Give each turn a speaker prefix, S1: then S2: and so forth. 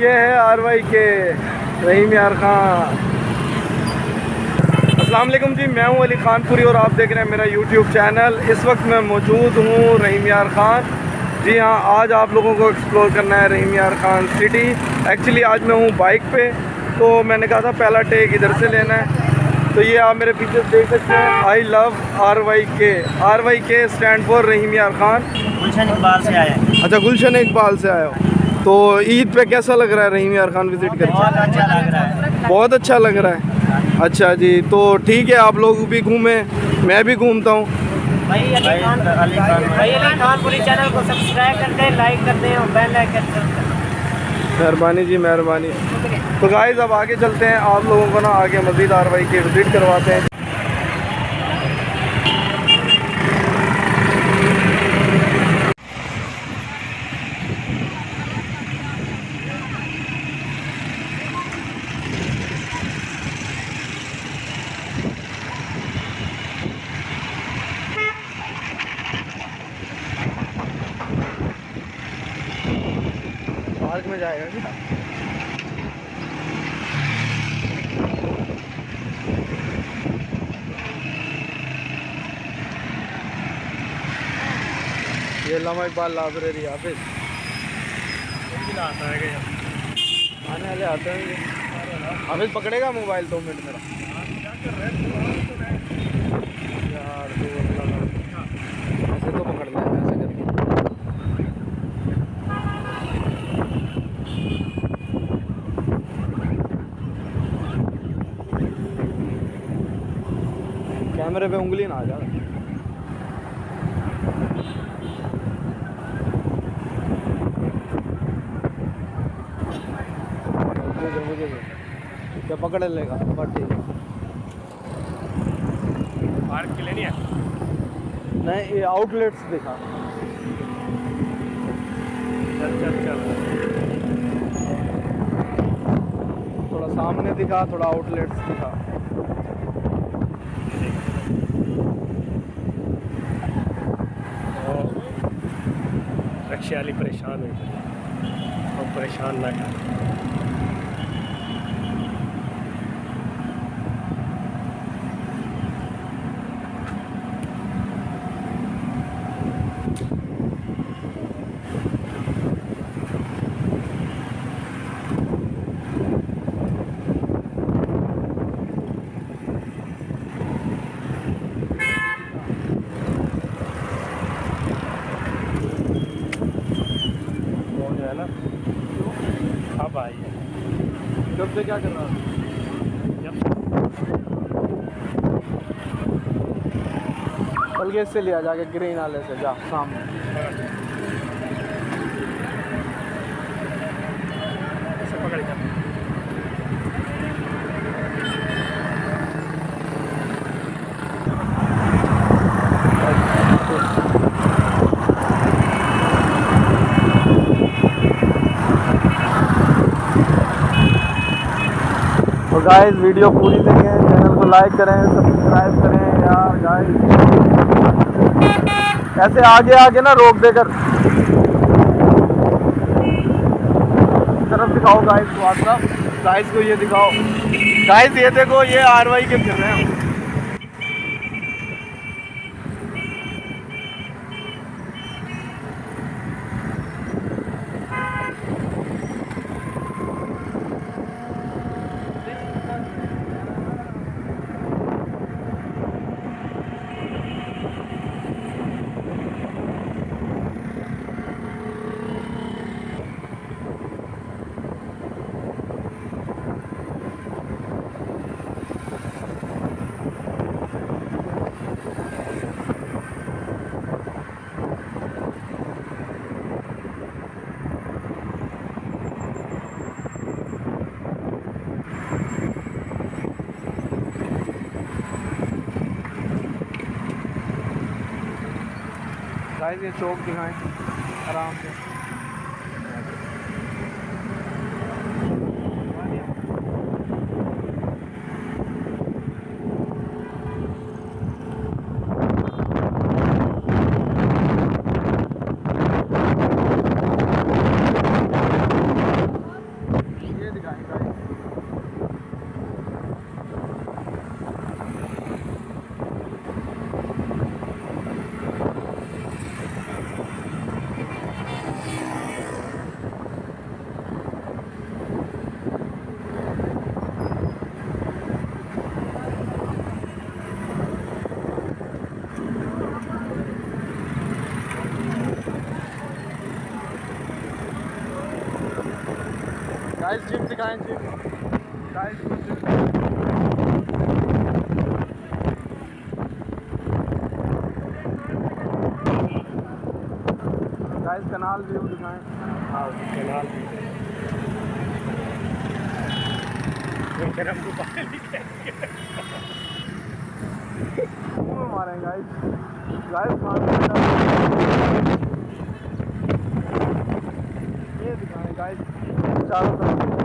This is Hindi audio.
S1: ये है आरवाई के रहीम यार खान। अस्सलाम वालेकुम जी, मैं हूं अली खानपुरी और आप देख रहे हैं मेरा यूट्यूब चैनल। इस वक्त मैं मौजूद हूं रहीम यार खान। जी हाँ, आज आप लोगों को एक्सप्लोर करना है रहीम यार खान सिटी। एक्चुअली आज मैं हूं बाइक पे, तो मैंने कहा था पहला टेक इधर से लेना है। तो ये आप मेरे पीछे देख सकते हैं, आई लव आरवाई के। आरवाई के स्टैंड फॉर रहीम यार खान।
S2: गुलशन इकबाल से आए हैं।
S1: अच्छा, गुलशन इकबाल से आए हो। तो ईद पे कैसा लग रहा है रहीम यार खान विज़िट करके?
S2: बहुत अच्छा लग रहा है।
S1: बहुत अच्छा लग रहा है। अच्छा जी, तो ठीक है, आप लोग भी घूमें, मैं भी घूमता हूँ।
S2: भाई अली खानपुरी चैनल को सब्सक्राइब कर दें, लाइक कर दें और बेल आइकन।
S1: मेहरबानी जी, मेहरबानी। तो गाइस अब आगे चलते हैं, आप लोगों को ना आगे मज़ीद आरवाई की विज़िट करवाते हैं। पार्क में जाएगा क्या? ये लम्हा इकबाल लाइब्रेरी ऑफिस आने वाले आते हैं। ऑफिस पकड़ेगा मोबाइल 2 मिनट मेरा यार। ऐसे तो पकड़ लें, ऐसे करके। कैमरे पे उंगली ना आ जाए। मुझे क्या पकड़ लेगा? बट ठीक है,
S2: पार्क के लिए नहीं है।
S1: नहीं ये आउटलेट्स दिखा।
S2: चल
S1: थोड़ा सामने दिखा, थोड़ा आउटलेट्स दिखा।
S2: रक्षा वाली परेशान हुई और परेशान ना कर। अब आई है।
S1: जब से क्या कर रहा है? चल के इससे लिया जाके ग्रीन वाले से, जा सामने।
S2: पकड़ कर
S1: तो गाइस वीडियो पूरी देखें, चैनल को लाइक करें, सब्सक्राइब करें यार गाइस। ऐसे आगे आगे ना रोक देकर तरफ दिखाओ गाइस को। आपका गाइस को ये दिखाओ। गाइस ये देखो, ये आरवाई के फिर रहे हैं। गाइस ये चौक दिखाएं आराम से। गाइस जिम दिखाएं जिम गाइस गाइस कनाल व्यू दिखाएं।
S2: हाँ कनाल भी
S1: मुंह में मारें गाइस गाइस ये दिखाएं गाइस चारों तरफ